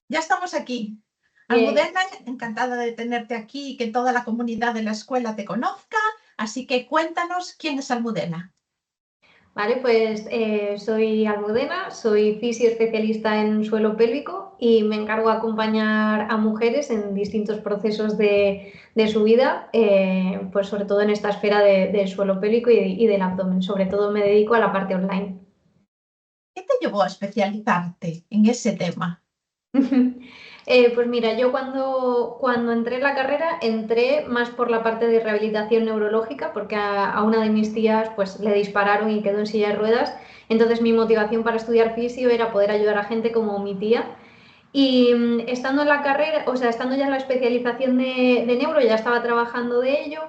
Ya estamos aquí. Bien, Almudena, encantada de tenerte aquí y que toda la comunidad de la escuela te conozca. Así que cuéntanos quién es Almudena. vale, pues soy Almudena, soy fisio-especialista en suelo pélvico y me encargo de acompañar a mujeres en distintos procesos de su vida, pues sobre todo en esta esfera del suelo pélvico y del abdomen. Sobre todo me dedico a la parte online. ¿Qué te llevó a especializarte en ese tema? Pues mira, yo cuando entré en la carrera entré más por la parte de rehabilitación neurológica porque a una de mis tías pues le dispararon y quedó en silla de ruedas. Entonces mi motivación para estudiar fisio era poder ayudar a gente como mi tía. Y estando en la carrera, o sea, estando ya en la especialización de neuro, ya estaba trabajando de ello,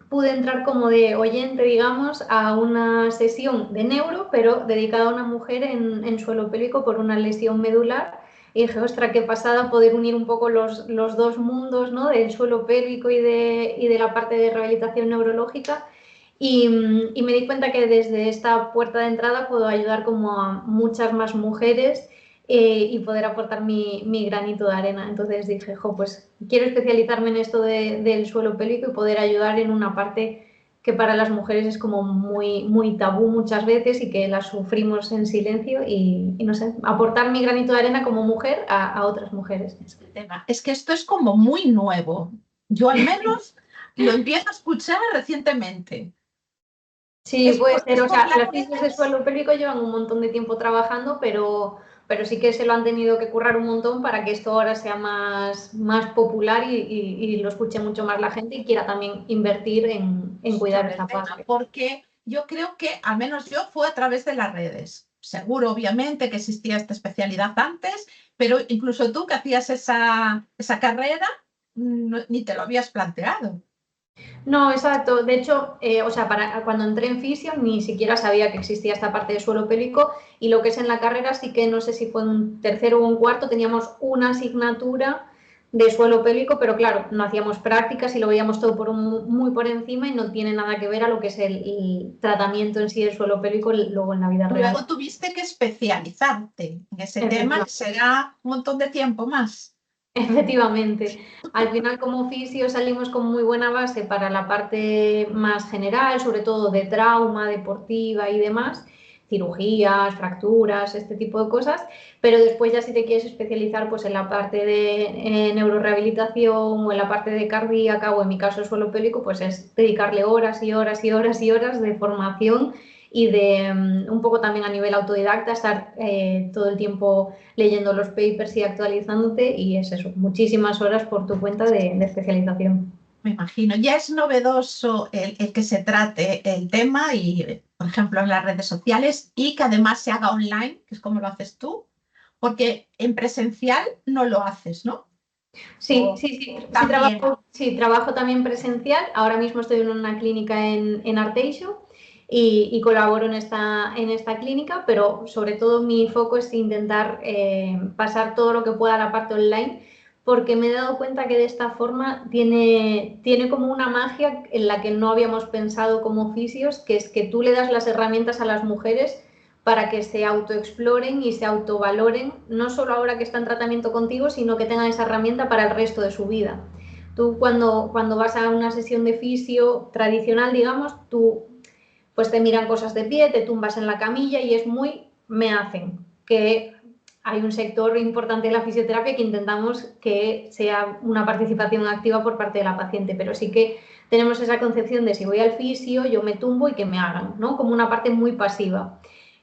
pude entrar como de oyente, digamos, a una sesión de neuro, pero dedicada a una mujer en suelo pélvico por una lesión medular. Y dije, ostra, qué pasada poder unir un poco los dos mundos, ¿no? Del suelo pélvico y de la parte de rehabilitación neurológica. Y me di cuenta que desde esta puerta de entrada puedo ayudar como a muchas más mujeres y poder aportar mi granito de arena. Entonces dije, jo, pues quiero especializarme en esto del suelo pélvico y poder ayudar en una parte que para las mujeres es como muy, muy tabú muchas veces y que la sufrimos en silencio y no sé, aportar mi granito de arena como mujer a otras mujeres. Es el tema. Es que esto es como muy nuevo. Yo al menos lo empiezo a escuchar recientemente. Sí, puede Es ser. O por sea, las las fisios de redes? suelo pélvico llevan un montón de tiempo trabajando, pero sí que se lo han tenido que currar un montón para que esto ahora sea más popular y lo escuche mucho más la gente y quiera también invertir en cuidar Sobre el esta tema, parte. porque yo creo que, al menos yo, fue a través de las redes. Seguro, obviamente, que existía esta especialidad antes, pero incluso tú que hacías esa carrera, ni te lo habías planteado. No, exacto. De hecho, o sea, cuando entré en fisio ni siquiera sabía que existía esta parte de suelo pélvico y lo que es en la carrera sí que no sé si fue un tercero o un cuarto, teníamos una asignatura de suelo pélvico, pero claro, no hacíamos prácticas y lo veíamos todo muy por encima y no tiene nada que ver a lo que es el tratamiento en sí del suelo pélvico luego en la vida real. Luego tuviste que especializarte en ese tema, que Efectivamente. será un montón de tiempo más. Efectivamente. Al final, como fisio, salimos con muy buena base para la parte más general, sobre todo de trauma, deportiva y demás, cirugías, fracturas, este tipo de cosas, pero después ya si te quieres especializar pues en la parte de neurorehabilitación o en la parte de cardíaca o en mi caso el suelo pélvico, pues es dedicarle horas y horas y horas y horas de formación y de un poco también a nivel autodidacta, estar todo el tiempo leyendo los papers y actualizándote y es eso, muchísimas horas por tu cuenta de especialización. Me imagino. Ya es novedoso el que se trate el tema y, por ejemplo, en las redes sociales y que además se haga online, que es como lo haces tú, porque en presencial no lo haces, ¿no? Sí, O sí, sí, también. sí, trabajo también presencial. Ahora mismo estoy en una clínica en Arteixo y colaboro en esta clínica, pero sobre todo mi foco es intentar pasar todo lo que pueda a la parte online, porque me he dado cuenta que de esta forma tiene como una magia en la que no habíamos pensado como fisios, que es que tú le das las herramientas a las mujeres para que se autoexploren y se autovaloren, no solo ahora que está en tratamiento contigo, sino que tengan esa herramienta para el resto de su vida. Tú cuando vas a una sesión de fisio tradicional, digamos, tú pues te miran cosas de pie, te tumbas en la camilla y es muy me hacen, que hay un sector importante de la fisioterapia que intentamos que sea una participación activa por parte de la paciente, pero sí que tenemos esa concepción de si voy al fisio, yo me tumbo y que me hagan, ¿no? Como una parte muy pasiva. Ajá.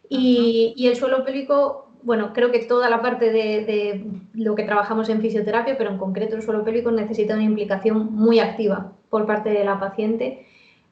Y el suelo pélvico, bueno, creo que toda la parte de lo que trabajamos en fisioterapia, pero en concreto el suelo pélvico necesita una implicación muy activa por parte de la paciente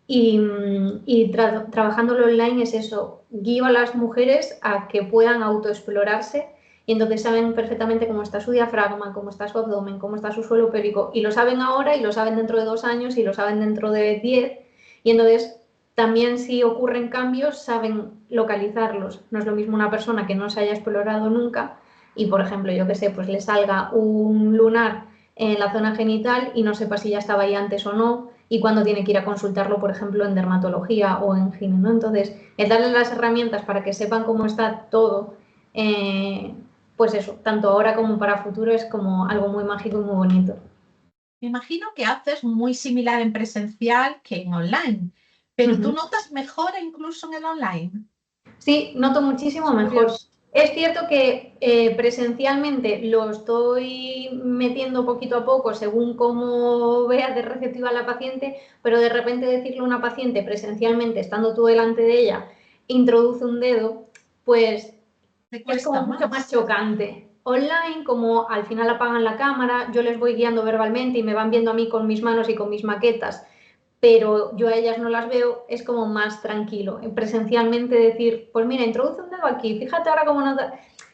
y trabajándolo online es eso, guío a las mujeres a que puedan autoexplorarse y entonces saben perfectamente cómo está su diafragma, cómo está su abdomen, cómo está su suelo pélvico y lo saben ahora y lo saben dentro de 2 años y lo saben dentro de 10 y entonces también si ocurren cambios saben localizarlos. No es lo mismo una persona que no se haya explorado nunca y por ejemplo, yo que sé, pues le salga un lunar en la zona genital y no sepa si ya estaba ahí antes o no y cuándo tiene que ir a consultarlo, por ejemplo, en dermatología o en gine, ¿no? Entonces, el darles las herramientas para que sepan cómo está todo, eh, pues eso, tanto ahora como para futuro es como algo muy mágico y muy bonito. Me imagino que haces muy similar en presencial que en online, pero ¿tú Ujú. notas mejora incluso en el online? Sí, noto muchísimo Es mejor. curioso. Es cierto que presencialmente lo estoy metiendo poquito a poco según cómo vea de receptiva la paciente, pero de repente decirle a una paciente presencialmente, estando tú delante de ella, introduce un dedo, pues ¿Te es cuesta como mucho más más? chocante. Online, como al final apagan la cámara, yo les voy guiando verbalmente y me van viendo a mí con mis manos y con mis maquetas, pero yo a ellas no las veo, es como más tranquilo. Presencialmente decir, pues mira, introduce un dedo aquí, fíjate ahora cómo no...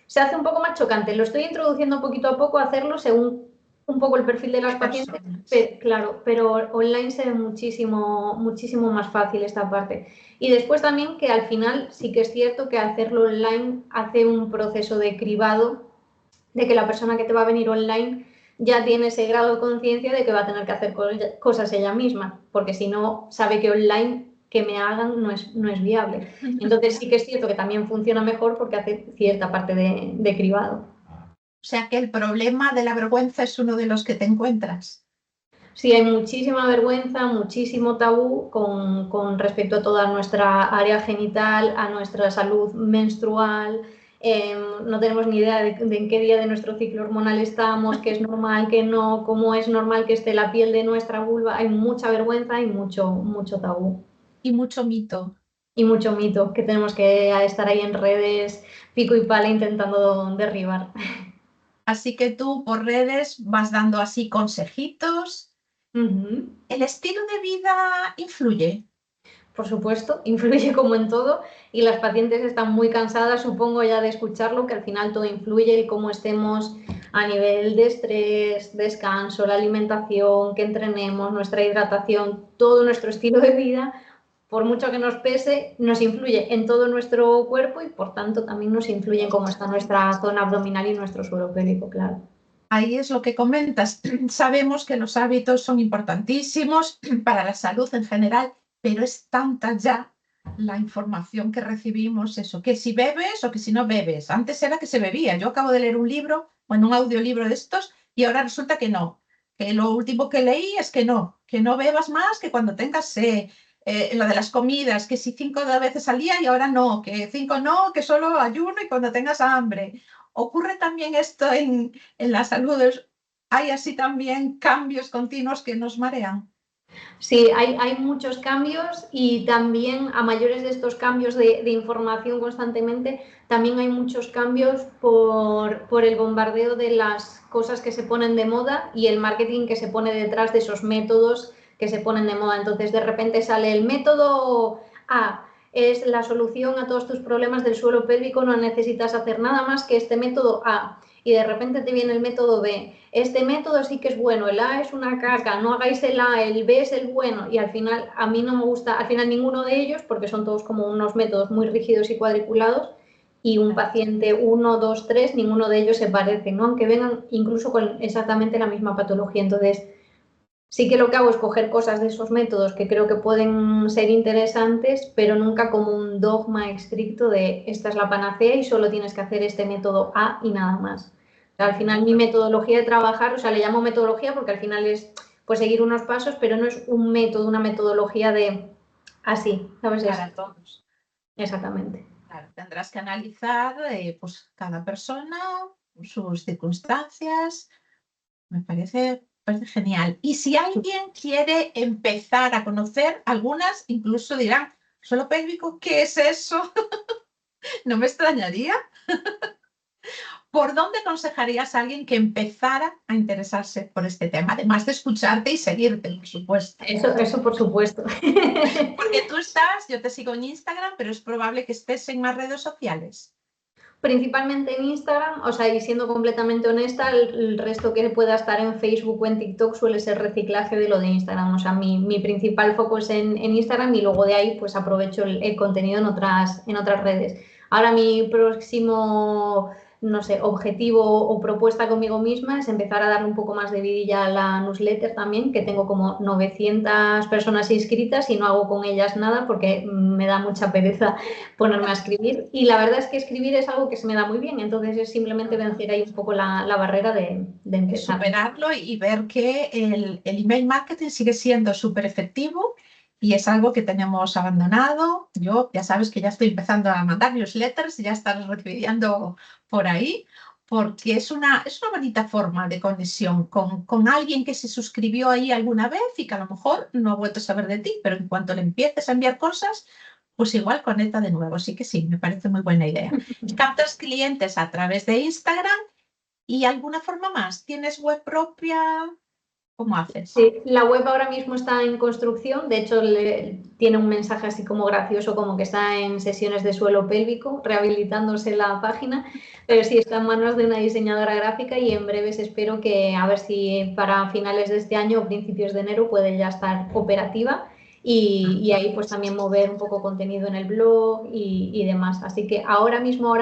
Se hace un poco más chocante. Lo estoy introduciendo poquito a poco, hacerlo según un poco el perfil de las ¿Qué pacientes, personas? claro, pero online se ve muchísimo, muchísimo más fácil esta parte. Y después también que al final sí que es cierto que hacerlo online hace un proceso de cribado, de que la persona que te va a venir online ya tiene ese grado de conciencia de que va a tener que hacer cosas ella misma, porque si no, sabe que online que me hagan no es viable. Entonces sí que es cierto que también funciona mejor porque hace cierta parte de cribado. O sea que el problema de la vergüenza es uno de los que te encuentras. Sí, hay muchísima vergüenza, muchísimo tabú con respecto a toda nuestra área genital, a nuestra salud menstrual. No tenemos ni idea de en qué día de nuestro ciclo hormonal estamos, qué es normal, qué no, cómo es normal que esté la piel de nuestra vulva. Hay mucha vergüenza y mucho tabú. Y mucho mito. Y mucho mito que tenemos que estar ahí en redes pico y pala intentando derribar. Así que tú por redes vas dando así consejitos. Uh-huh. ¿El estilo de vida influye? Por supuesto, influye como en todo y las pacientes están muy cansadas, supongo, ya de escucharlo, que al final todo influye y cómo estemos a nivel de estrés, descanso, la alimentación, que entrenemos, nuestra hidratación, todo nuestro estilo de vida, por mucho que nos pese, nos influye en todo nuestro cuerpo y por tanto también nos influye en cómo está nuestra zona abdominal y nuestro suelo pélvico, claro. Ahí es lo que comentas. Sabemos que los hábitos son importantísimos para la salud en general, pero es tanta ya la información que recibimos, eso, que si bebes o que si no bebes. Antes era que se bebía. Yo acabo de leer un libro, bueno, un audiolibro de estos, y ahora resulta que no. Que lo último que leí es que no bebas más que cuando tengas sed. Lo de las comidas, que si 5 veces al día y ahora no, que 5 no, que solo ayuno y cuando tengas hambre. Ocurre también esto en la salud. Hay así también cambios continuos que nos marean. Sí, hay muchos cambios y también a mayores de estos cambios de información constantemente, también hay muchos cambios por el bombardeo de las cosas que se ponen de moda y el marketing que se pone detrás de esos métodos que se ponen de moda. Entonces, de repente sale el método A, es la solución a todos tus problemas del suelo pélvico, no necesitas hacer nada más que este método A. Y de repente te viene el método B. Este método sí que es bueno, el A es una caca, no hagáis el A, el B es el bueno. Y al final a mí no me gusta, al final ninguno de ellos, porque son todos como unos métodos muy rígidos y cuadriculados, y un paciente 1, 2, 3, ninguno de ellos se parece, ¿no? Aunque vengan incluso con exactamente la misma patología. Entonces, sí que lo que hago es coger cosas de esos métodos que creo que pueden ser interesantes, pero nunca como un dogma estricto de esta es la panacea y solo tienes que hacer este método A y nada más. O sea, al final mi metodología de trabajar, o sea, le llamo metodología porque al final es pues seguir unos pasos, pero no es un método, una metodología de así, ¿sabes? Es Para todos. exactamente. Claro, tendrás que analizar pues, cada persona, sus circunstancias. Parece genial. Y si alguien quiere empezar a conocer, algunas incluso dirán, suelo pélvico, ¿qué es eso? No me extrañaría. ¿Por dónde aconsejarías a alguien que empezara a interesarse por este tema? Además de escucharte y seguirte, por supuesto. Eso por supuesto. Porque tú estás, yo te sigo en Instagram, pero es probable que estés en más redes sociales. Principalmente en Instagram, o sea, y siendo completamente honesta, el resto que pueda estar en Facebook o en TikTok suele ser reciclaje de lo de Instagram. O sea, mi principal foco es en Instagram y luego de ahí pues aprovecho el contenido en otras redes. Ahora mi próximo no sé, objetivo o propuesta conmigo misma es empezar a darle un poco más de vidilla a la newsletter también, que tengo como 900 personas inscritas y no hago con ellas nada porque me da mucha pereza ponerme a escribir. Y la verdad es que escribir es algo que se me da muy bien, entonces es simplemente vencer ahí un poco la barrera de empezar. Superarlo y ver que el email marketing sigue siendo súper efectivo y es algo que tenemos abandonado. Yo ya sabes que ya estoy empezando a mandar newsletters, ya estás recibiendo por ahí, porque es una bonita forma de conexión con alguien que se suscribió ahí alguna vez y que a lo mejor no ha vuelto a saber de ti, pero en cuanto le empieces a enviar cosas, pues igual conecta de nuevo. Así que sí, me parece muy buena idea. Captas clientes a través de Instagram. ¿Y alguna forma más? ¿Tienes web propia? ¿Cómo haces? Sí, la web ahora mismo está en construcción, de hecho tiene un mensaje así como gracioso, como que está en sesiones de suelo pélvico, rehabilitándose la página, pero sí está en manos de una diseñadora gráfica y en breves espero que, a ver si para finales de este año o principios de enero puede ya estar operativa y ahí pues también mover un poco contenido en el blog y demás. Así que ahora mismo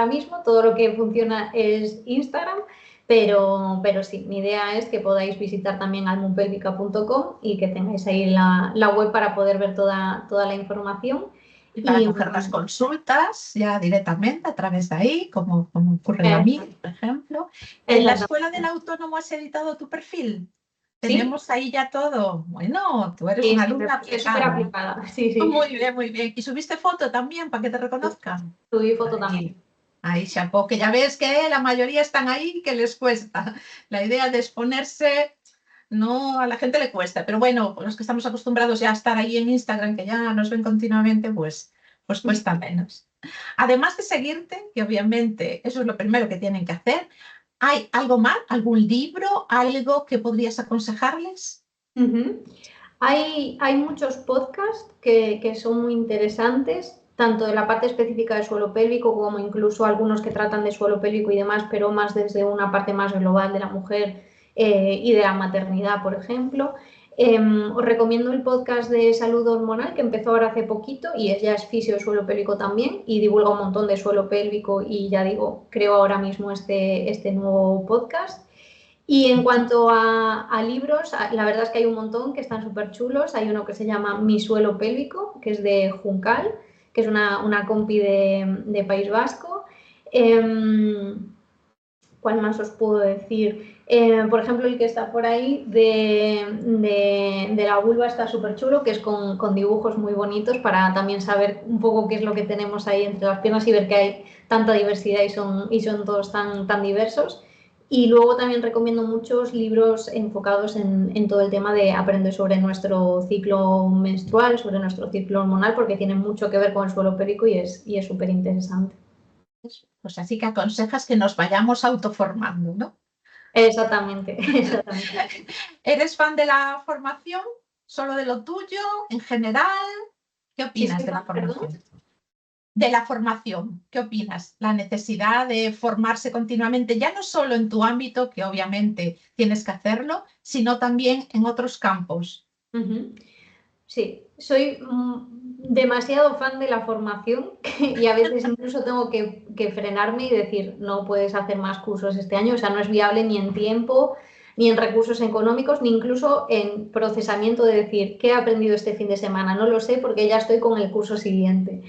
todo lo que funciona es Instagram. Pero sí, mi idea es que podáis visitar también almunpelvica.com y que tengáis ahí la web para poder ver toda la información. Y para coger las consultas ya directamente a través de ahí, como ocurre a mí, por ejemplo. ¿En la Escuela del Autónomo has editado tu perfil? Tenemos ahí ya todo. Bueno, tú eres una alumna aplicada. Sí, sí. Muy bien, muy bien. ¿Y subiste foto también para que te reconozcan? Subí foto también. Ahí, chapo, que ya ves que la mayoría están ahí que les cuesta. La idea de exponerse, no, a la gente le cuesta, pero bueno, los que estamos acostumbrados ya a estar ahí en Instagram, que ya nos ven continuamente, pues cuesta menos. Además de seguirte, que obviamente eso es lo primero que tienen que hacer, ¿hay algo más? ¿Algún libro? ¿Algo que podrías aconsejarles? Hay muchos podcasts que son muy interesantes, tanto de la parte específica de suelo pélvico como incluso algunos que tratan de suelo pélvico y demás, pero más desde una parte más global de la mujer y de la maternidad, por ejemplo. Os recomiendo el podcast de salud hormonal que empezó ahora hace poquito y ya es fisio de suelo pélvico también y divulga un montón de suelo pélvico y ya digo, creo ahora mismo este nuevo podcast. Y en cuanto a libros, la verdad es que hay un montón que están súper chulos. Hay uno que se llama Mi suelo pélvico, que es de Juncal, que es una compi de País Vasco. ¿Cuál más os puedo decir? Por ejemplo, el que está por ahí de la vulva está súper chulo, que es con dibujos muy bonitos para también saber un poco qué es lo que tenemos ahí entre las piernas y ver que hay tanta diversidad y son todos tan diversos. Y luego también recomiendo muchos libros enfocados en todo el tema de aprender sobre nuestro ciclo menstrual, sobre nuestro ciclo hormonal, porque tienen mucho que ver con el suelo pélvico y es súper interesante. Pues así que aconsejas que nos vayamos autoformando, ¿no? Exactamente. ¿Eres fan de la formación? ¿Solo de lo tuyo? ¿En general? ¿Qué opinas de la formación? De la formación, ¿qué opinas? La necesidad de formarse continuamente, ya no solo en tu ámbito, que obviamente tienes que hacerlo, sino también en otros campos. Sí, soy demasiado fan de la formación y a veces incluso tengo que frenarme y decir, no puedes hacer más cursos este año, o sea, no es viable ni en tiempo, ni en recursos económicos, ni incluso en procesamiento de decir, ¿qué he aprendido este fin de semana? No lo sé porque ya estoy con el curso siguiente.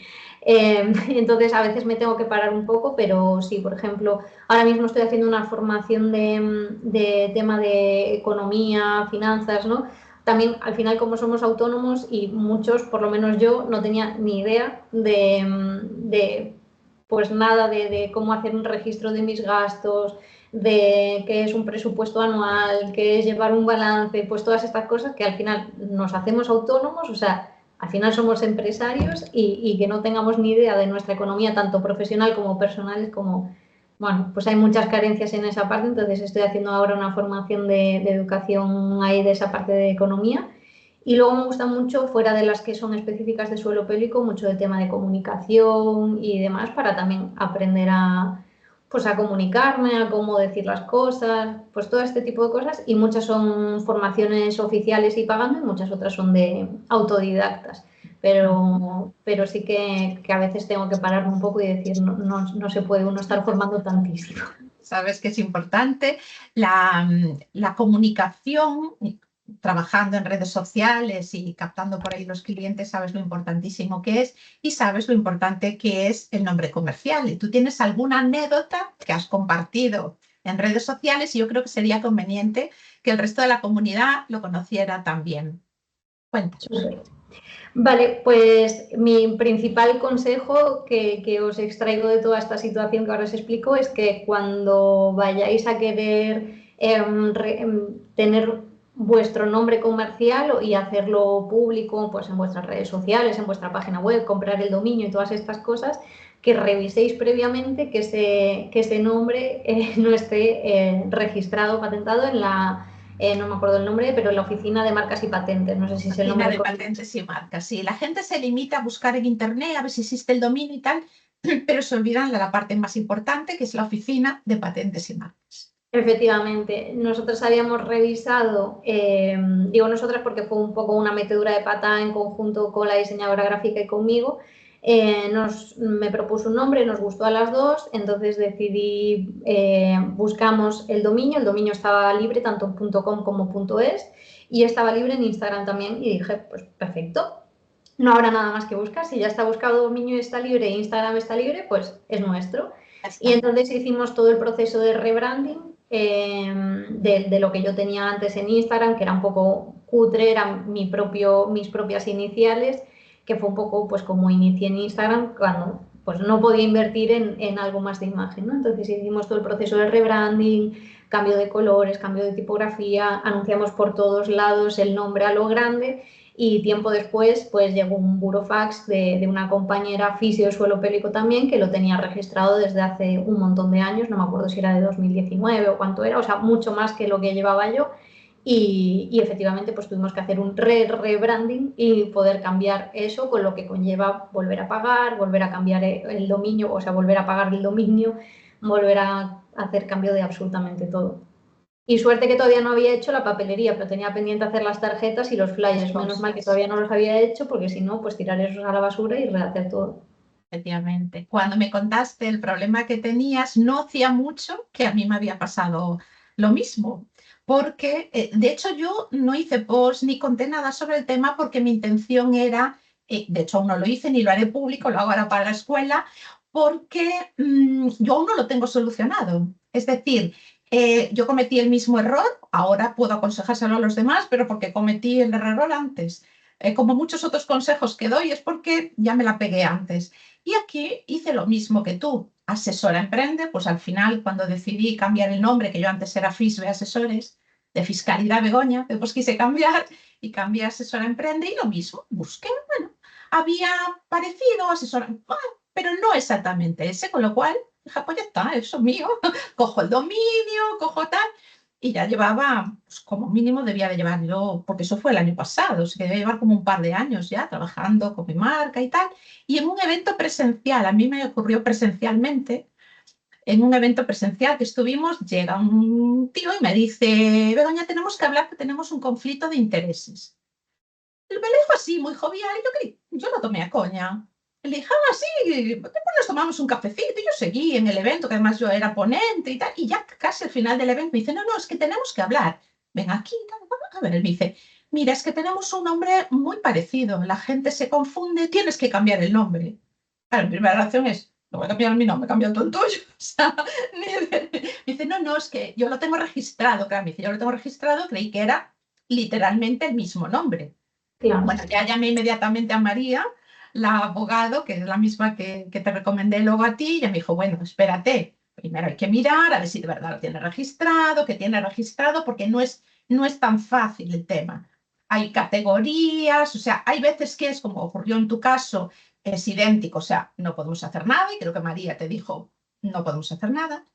Entonces, a veces me tengo que parar un poco, pero sí, por ejemplo, ahora mismo estoy haciendo una formación de tema de economía, finanzas, ¿no? También al final como somos autónomos y muchos, por lo menos yo, no tenía ni idea de pues nada de cómo hacer un registro de mis gastos, de qué es un presupuesto anual, qué es llevar un balance, pues todas estas cosas que al final nos hacemos autónomos, o sea, al final somos empresarios y que no tengamos ni idea de nuestra economía, tanto profesional como personal, como, bueno, pues hay muchas carencias en esa parte, entonces estoy haciendo ahora una formación de educación ahí de esa parte de economía. Y luego me gusta mucho, fuera de las que son específicas de suelo pélvico, mucho el tema de comunicación y demás, para también aprender pues a comunicarme, a cómo decir las cosas, pues todo este tipo de cosas. Y muchas son formaciones oficiales y pagando y muchas otras son de autodidactas. pero sí que a veces tengo que pararme un poco y decir, no se puede uno estar formando tantísimo. Sabes que es importante la comunicación, trabajando en redes sociales y captando por ahí los clientes, sabes lo importantísimo que es y sabes lo importante que es el nombre comercial. ¿Y tú tienes alguna anécdota que has compartido en redes sociales? Y yo creo que sería conveniente que el resto de la comunidad lo conociera también. Cuéntanos. Vale, pues mi principal consejo que os extraigo de toda esta situación que ahora os explico es que cuando vayáis a querer tener vuestro nombre comercial y hacerlo público pues en vuestras redes sociales, en vuestra página web, comprar el dominio y todas estas cosas, que reviséis previamente que ese nombre no esté registrado, patentado en la no me acuerdo el nombre, pero en la oficina de marcas y patentes, no sé si es el Oficina nombre de correcto. patentes y marcas. Sí, la gente se limita a buscar en internet a ver si existe el dominio y tal, pero se olvidan de la parte más importante, que es la oficina de patentes y marcas. Efectivamente, nosotros habíamos revisado, digo nosotras porque fue un poco una metedura de pata en conjunto con la diseñadora gráfica y conmigo, me propuso un nombre, nos gustó a las dos, entonces decidí, buscamos el dominio estaba libre tanto en .com como .es y estaba libre en Instagram también y dije, pues perfecto, no habrá nada más que buscar, si ya está buscado dominio y está libre e Instagram está libre, pues es nuestro. Y entonces hicimos todo el proceso de rebranding de lo que yo tenía antes en Instagram, que era un poco cutre, eran mis propias iniciales, que fue un poco pues como inicié en Instagram cuando pues no podía invertir en algo más de imagen, ¿no? Entonces hicimos todo el proceso de rebranding, cambio de colores, cambio de tipografía, anunciamos por todos lados el nombre a lo grande y tiempo después pues llegó un burofax de una compañera fisio de suelo pélvico también que lo tenía registrado desde hace un montón de años, no me acuerdo si era de 2019 o cuánto era, o sea, mucho más que lo que llevaba yo y efectivamente pues tuvimos que hacer un rebranding y poder cambiar eso con lo que conlleva volver a pagar, volver a cambiar el dominio, o sea, volver a pagar el dominio, volver a hacer cambio de absolutamente todo. Y suerte que todavía no había hecho la papelería, pero tenía pendiente hacer las tarjetas y los flyers. Menos mal que todavía no los había hecho, porque si no, pues tirar esos a la basura y rehacer todo. Efectivamente. Cuando me contaste el problema que tenías, no hacía mucho que a mí me había pasado lo mismo, porque de hecho yo no hice post ni conté nada sobre el tema porque mi intención era, de hecho aún no lo hice ni lo haré público, lo hago ahora para la escuela, porque yo aún no lo tengo solucionado. Es decir, yo cometí el mismo error, ahora puedo aconsejárselo a los demás, pero porque cometí el error antes. Como muchos otros consejos que doy es porque ya me la pegué antes. Y aquí hice lo mismo que tú, Asesora Emprende, pues al final cuando decidí cambiar el nombre, que yo antes era FISBE Asesores, de Fiscalidad Begoña, después quise cambiar y cambié a Asesora Emprende y lo mismo, busqué, bueno, había parecido Asesora, pero no exactamente ese, con lo cual dije, pues ya está, eso es mío, cojo el dominio, cojo tal, y ya llevaba, pues como mínimo debía de llevar yo, porque eso fue el año pasado, o sea que debía llevar como un par de años ya trabajando con mi marca y tal, y en un evento presencial, a mí me ocurrió presencialmente, en un evento presencial que estuvimos, llega un tío y me dice, Begoña, tenemos que hablar que tenemos un conflicto de intereses. Me lo dijo así, muy jovial, y yo lo tomé a coña. Le dije, ah, sí, pues nos tomamos un cafecito. Y yo seguí en el evento, que además yo era ponente y tal, y ya casi al final del evento me dice, no, es que tenemos que hablar. Ven aquí, a ver, él me dice, mira, es que tenemos un nombre muy parecido, la gente se confunde, tienes que cambiar el nombre. Claro, mi primera reacción es, no voy a cambiar mi nombre, cambio todo el tuyo. O sea, me dice, no, es que yo lo tengo registrado, claro, me dice, yo lo tengo registrado, creí que era literalmente el mismo nombre. Claro. Bueno, ya llamé inmediatamente a María, la abogado, que es la misma que te recomendé luego a ti, y ella me dijo, bueno, espérate, primero hay que mirar a ver si de verdad lo tiene registrado, que tiene registrado, porque no es tan fácil el tema. Hay categorías, o sea, hay veces que es como ocurrió en tu caso, es idéntico, o sea, no podemos hacer nada, y creo que María te dijo, no podemos hacer nada.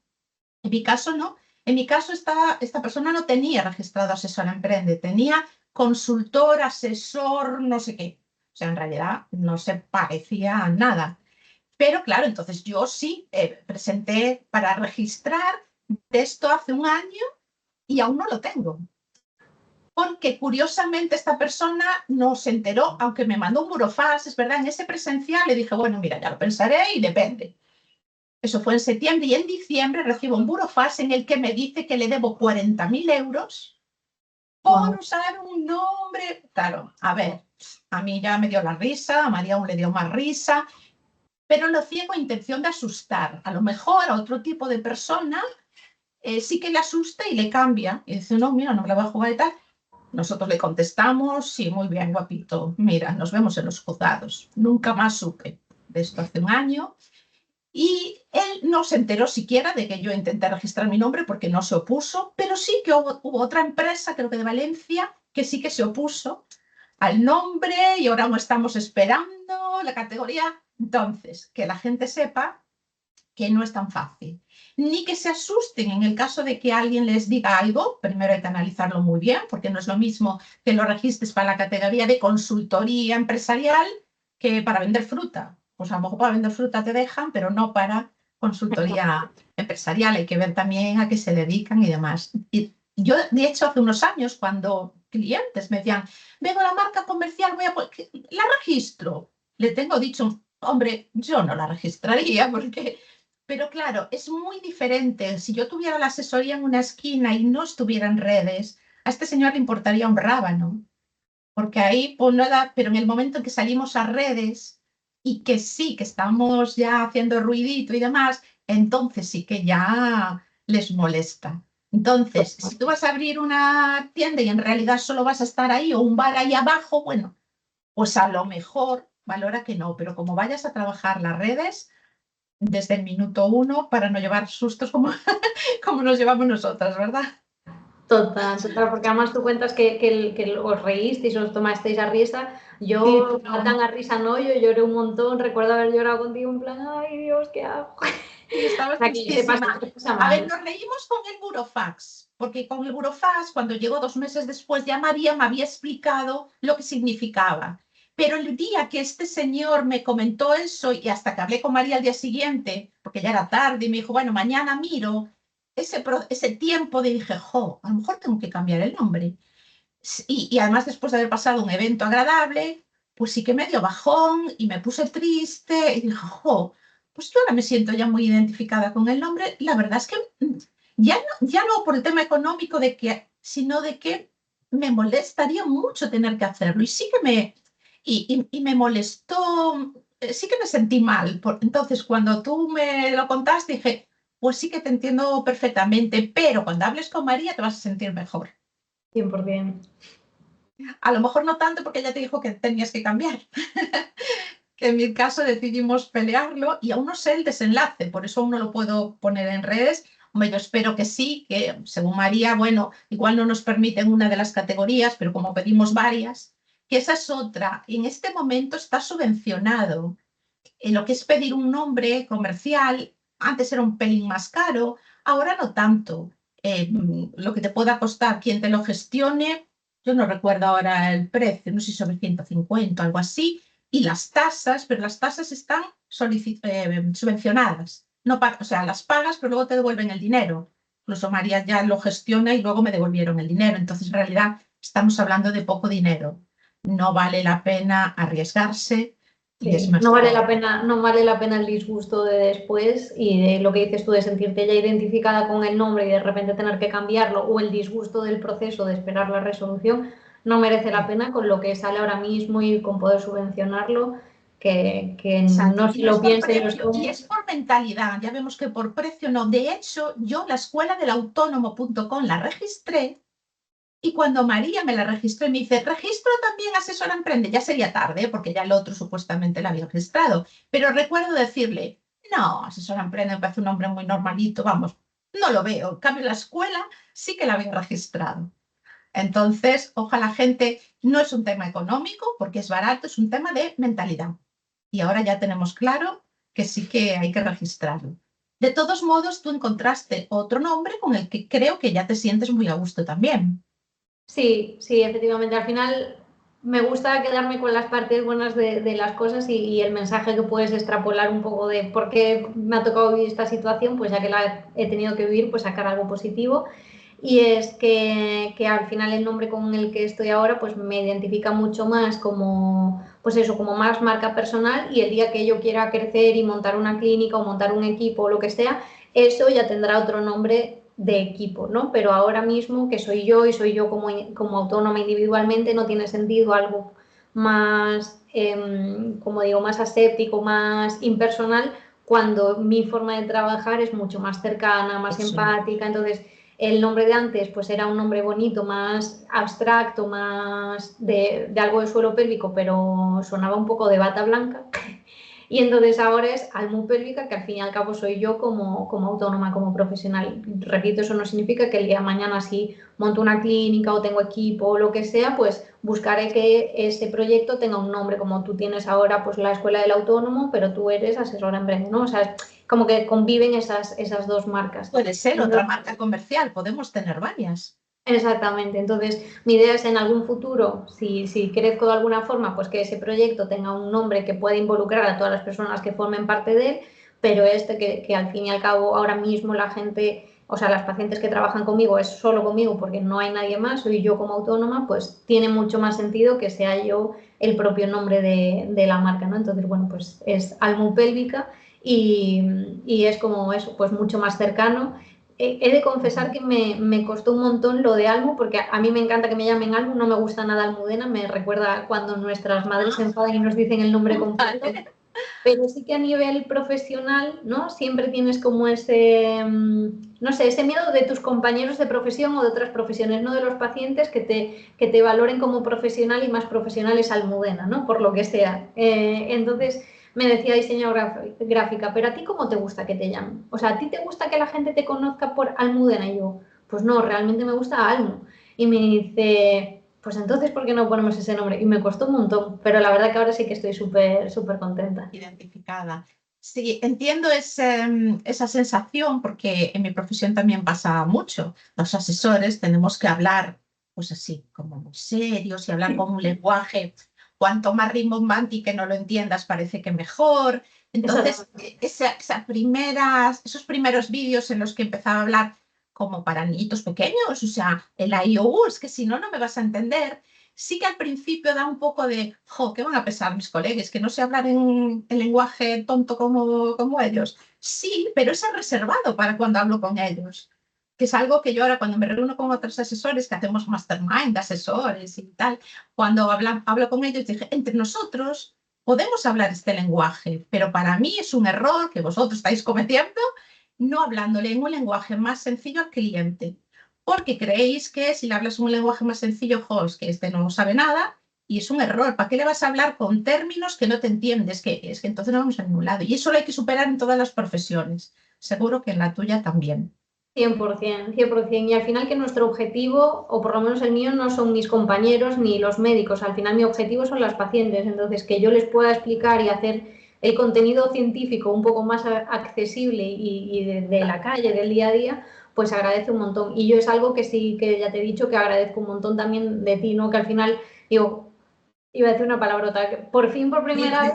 En mi caso no. En mi caso esta persona no tenía registrado Asesora Emprende, tenía consultor, asesor, no sé qué. O sea, en realidad no se parecía a nada. Pero claro, entonces yo sí presenté para registrar de esto hace un año y aún no lo tengo. porque curiosamente esta persona no se enteró, aunque me mandó un burofax, es verdad, en ese presencial le dije, bueno, mira, ya lo pensaré y depende. Eso fue en septiembre y en diciembre recibo un burofax en el que me dice que le debo 40.000 euros por usar un nombre. Claro, a ver, a mí ya me dio la risa, a María aún le dio más risa, pero lo hacía con intención de asustar. A lo mejor a otro tipo de persona sí que le asusta y le cambia. Y dice, no, mira, no me la voy a jugar y tal. Nosotros le contestamos, sí, muy bien, guapito, mira, nos vemos en los juzgados. Nunca más supe de esto hace un año. Y él no se enteró siquiera de que yo intenté registrar mi nombre porque no se opuso, pero sí que hubo otra empresa, creo que de Valencia, que sí que se opuso al nombre y ahora no estamos esperando la categoría. Entonces, que la gente sepa que no es tan fácil. Ni que se asusten en el caso de que alguien les diga algo, primero hay que analizarlo muy bien, porque no es lo mismo que lo registres para la categoría de consultoría empresarial que para vender fruta. Pues a lo mejor para vender fruta te dejan, pero no para consultoría empresarial. Hay que ver también a qué se dedican y demás. Y yo, de hecho, hace unos años, cuando clientes me decían, vengo a la marca comercial, la registro. Le tengo dicho, hombre, yo no la registraría porque... Pero claro, es muy diferente. Si yo tuviera la asesoría en una esquina y no estuviera en redes, a este señor le importaría un rábano, porque ahí, pues nada, pero en el momento en que salimos a redes y que sí, que estamos ya haciendo ruidito y demás, entonces sí que ya les molesta. Entonces, si tú vas a abrir una tienda y en realidad solo vas a estar ahí o un bar ahí abajo, bueno, pues a lo mejor valora que no, pero como vayas a trabajar las redes desde el minuto uno para no llevar sustos como, como nos llevamos nosotras, ¿verdad? Total, total, porque además tú cuentas que os reísteis, os tomasteis a risa. Yo, Sí, no tan a risa no, yo lloré un montón. Recuerdo haber llorado contigo en plan, ay Dios, ¿qué hago? sí, estabas Aquí tristísima. se pasa A ver, mal. nos reímos con el burofax, porque con el burofax, cuando llegó 2 meses después, ya María me había explicado lo que significaba. Pero el día que este señor me comentó eso, y hasta que hablé con María al día siguiente, porque ya era tarde, y me dijo, bueno, mañana miro, ese tiempo de dije, jo, a lo mejor tengo que cambiar el nombre. Y además después de haber pasado un evento agradable, pues sí que me dio bajón y me puse triste y dije, jo, pues yo ahora me siento ya muy identificada con el nombre. La verdad es que ya no por el tema económico de que, sino de que me molestaría mucho tener que hacerlo. Y sí que y me molestó, sí que me sentí mal. Entonces, cuando tú me lo contaste, dije, pues sí que te entiendo perfectamente, pero cuando hables con María te vas a sentir mejor. 100%. A lo mejor no tanto porque ella te dijo que tenías que cambiar, que en mi caso decidimos pelearlo y aún no sé el desenlace, por eso aún no lo puedo poner en redes. Hombre, yo espero que sí, que según María, bueno, igual no nos permiten una de las categorías, pero como pedimos varias, que esa es otra. En este momento está subvencionado. En lo que es pedir un nombre comercial, antes era un pelín más caro, ahora no tanto. Lo que te pueda costar quien te lo gestione, yo no recuerdo ahora el precio, no sé si sobre 150 o algo así, y las tasas, pero las tasas están subvencionadas. No o sea, las pagas, pero luego te devuelven el dinero. Incluso María ya lo gestiona y luego me devolvieron el dinero. Entonces, en realidad, estamos hablando de poco dinero. No vale la pena arriesgarse y es Sí, no mejor. vale la pena, no vale la pena el disgusto de después y de lo que dices tú de sentirte ya identificada con el nombre y de repente tener que cambiarlo o el disgusto del proceso de esperar la resolución, no merece la pena con lo que sale ahora mismo y con poder subvencionarlo, que Exacto, no y se no es lo por piensen los precio, y tomen. es por mentalidad. Ya vemos que por precio no. De hecho, yo la escuela del autónomo.com la registré y cuando María me la registró y me dice, registro también asesora emprende, ya sería tarde, porque ya el otro supuestamente la había registrado. Pero recuerdo decirle, no, asesora emprende me parece un nombre muy normalito, vamos, no lo veo. En cambio, la escuela sí que la había registrado. Entonces, ojalá gente, no es un tema económico porque es barato, es un tema de mentalidad. Y ahora ya tenemos claro que sí que hay que registrarlo. De todos modos, tú encontraste otro nombre con el que creo que ya te sientes muy a gusto también. Sí, sí, efectivamente. Al final me gusta quedarme con las partes buenas de las cosas y el mensaje que puedes extrapolar un poco de por qué me ha tocado vivir esta situación, pues ya que la he tenido que vivir, pues sacar algo positivo. y es que al final el nombre con el que estoy ahora pues me identifica mucho más como, pues eso, como más marca personal, y el día que yo quiera crecer y montar una clínica o montar un equipo o lo que sea, eso ya tendrá otro nombre de equipo, ¿no? Pero ahora mismo que soy yo y soy yo como autónoma individualmente, no tiene sentido algo más, como digo, más aséptico, más impersonal, cuando mi forma de trabajar es mucho más cercana, más Eso. empática. Entonces, el nombre de antes pues era un nombre bonito, más abstracto, más de algo de suelo pélvico, pero sonaba un poco de bata blanca. Y entonces ahora es Almu Pélvica, que al fin y al cabo soy yo como autónoma, como profesional. Repito, eso no significa que el día de mañana si monto una clínica o tengo equipo o lo que sea, pues buscaré que ese proyecto tenga un nombre, como tú tienes ahora pues la Escuela del Autónomo, pero tú eres asesora en breve, ¿no? O sea, como que conviven esas dos marcas. Puede ser otra Entonces, marca comercial, podemos tener varias. exactamente. Entonces, mi idea es en algún futuro, si crezco de alguna forma, pues que ese proyecto tenga un nombre que pueda involucrar a todas las personas que formen parte de él, pero que al fin y al cabo ahora mismo la gente, o sea, las pacientes que trabajan conmigo es solo conmigo porque no hay nadie más, soy yo como autónoma, pues tiene mucho más sentido que sea yo el propio nombre de la marca, ¿no? Entonces, bueno, pues es Almu Pélvica y es como eso, pues mucho más cercano. He de confesar que me costó un montón lo de Almu, porque a mí me encanta que me llamen Almu, no me gusta nada Almudena, me recuerda cuando nuestras madres se enfadan y nos dicen el nombre completo, Vale. pero sí que a nivel profesional, ¿no? Siempre tienes como ese, no sé, ese miedo de tus compañeros de profesión o de otras profesiones, no de los pacientes que te valoren como profesional, y más profesional es Almudena, ¿no? Por lo que sea. Entonces me decía diseño gráfica, pero ¿a ti cómo te gusta que te llamen? O sea, ¿a ti te gusta que la gente te conozca por Almudena? Y yo, pues no, realmente me gusta Almu. Y me dice, pues entonces, ¿por qué no ponemos ese nombre? Y me costó un montón, pero la verdad que ahora sí que estoy súper, súper contenta. Identificada. Sí, entiendo esa sensación porque en mi profesión también pasa mucho. Los asesores tenemos que hablar, pues así, como muy serios y hablar con un lenguaje, cuanto más rimbombante y que no lo entiendas, parece que mejor. Entonces, Exactamente. esos primeros vídeos en los que empezaba a hablar como para niñitos pequeños, o sea, el a, i, o, u, es que si no, no me vas a entender. Sí que al principio da un poco de, jo, ¿qué van a pensar mis colegas? Que no sé hablar en lenguaje tonto como ellos. Sí, pero eso es reservado para cuando hablo con ellos. Que es algo que yo ahora cuando me reúno con otros asesores, que hacemos mastermind de asesores y tal, cuando hablo con ellos, dije, entre nosotros podemos hablar este lenguaje, pero para mí es un error que vosotros estáis cometiendo no hablándole en un lenguaje más sencillo al cliente porque creéis que si le hablas un lenguaje más sencillo, es que este no sabe nada y es un error. ¿Para qué le vas a hablar con términos que no te entiendes? Es que entonces no vamos a ningún lado. Y eso lo hay que superar en todas las profesiones. Seguro que en la tuya también. 100%, 100%. Y al final que nuestro objetivo, o por lo menos el mío, no son mis compañeros ni los médicos. Al final mi objetivo son las pacientes. Entonces, que yo les pueda explicar y hacer el contenido científico un poco más accesible y de la calle, del día a día, pues agradece un montón. Y yo es algo que sí, que ya te he dicho, que agradezco un montón también de ti, ¿no? Que al final, digo, iba a decir una palabrota, que por fin por Dime, primera vez,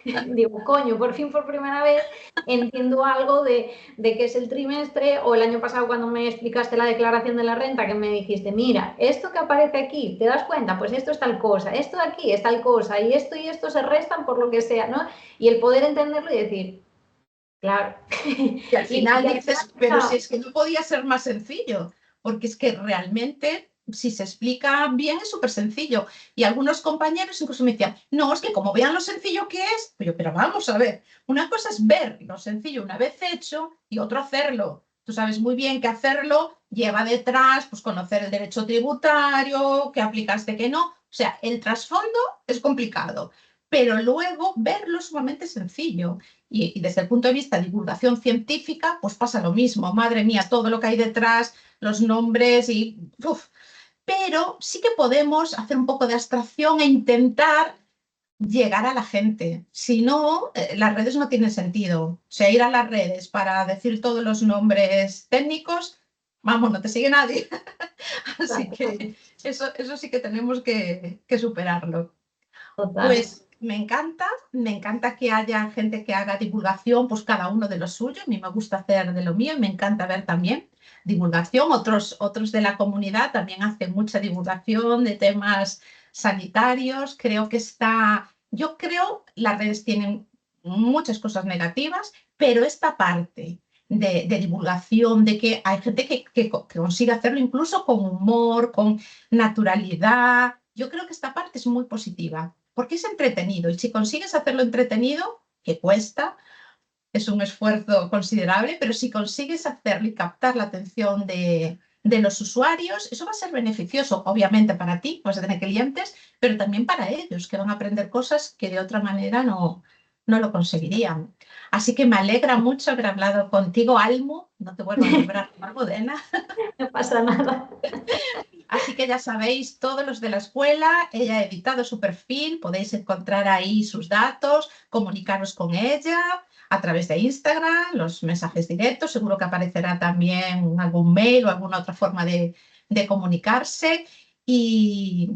dime. digo, coño, por fin por primera vez entiendo algo de qué es el trimestre, o el año pasado cuando me explicaste la declaración de la renta, que me dijiste, mira, esto que aparece aquí, ¿te das cuenta? Pues esto es tal cosa, esto de aquí es tal cosa, y esto se restan por lo que sea, ¿no? Y el poder entenderlo y decir, claro. Y al final Y al final, dices, pero si es que no podía ser más sencillo, porque es que realmente, si se explica bien, es súper sencillo. Y algunos compañeros incluso me decían, no, es que como vean lo sencillo que es, pues yo, pero vamos a ver, una cosa es ver lo sencillo una vez hecho y otro hacerlo. Tú sabes muy bien que hacerlo lleva detrás, pues conocer el derecho tributario, que aplicaste, que no. O sea, el trasfondo es complicado, pero luego verlo es sumamente sencillo. Y desde el punto de vista de divulgación científica, pues pasa lo mismo. Madre mía, todo lo que hay detrás, los nombres y... Uf. Pero sí que podemos hacer un poco de abstracción e intentar llegar a la gente. Si no, las redes no tienen sentido. O sea, ir a las redes para decir todos los nombres técnicos, vamos, no te sigue nadie. Así que eso sí que tenemos que superarlo. total. Pues me encanta que haya gente que haga divulgación, pues cada uno de lo suyo. A mí me gusta hacer de lo mío y me encanta ver también. divulgación. Otros de la comunidad también hacen mucha divulgación de temas sanitarios. Yo creo las redes tienen muchas cosas negativas, pero esta parte de divulgación, de que hay gente que consigue hacerlo incluso con humor, con naturalidad. Yo creo que esta parte es muy positiva, porque es entretenido, y si consigues hacerlo entretenido, que cuesta, es un esfuerzo considerable, pero si consigues hacerlo y captar la atención de los usuarios, eso va a ser beneficioso, obviamente para ti, vas a tener clientes, pero también para ellos, que van a aprender cosas que de otra manera no lo conseguirían. Así que me alegra mucho haber hablado contigo, Almu, no te vuelvo a nombrar Almudena. No pasa nada. Así que ya sabéis, todos los de la escuela, ella ha editado su perfil, podéis encontrar ahí sus datos, comunicaros con ella a través de Instagram, los mensajes directos, seguro que aparecerá también algún mail o alguna otra forma de comunicarse. Y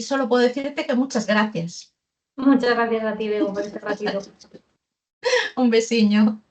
solo puedo decirte que muchas gracias. Muchas gracias a ti, Bego, por este ratito. Un besiño.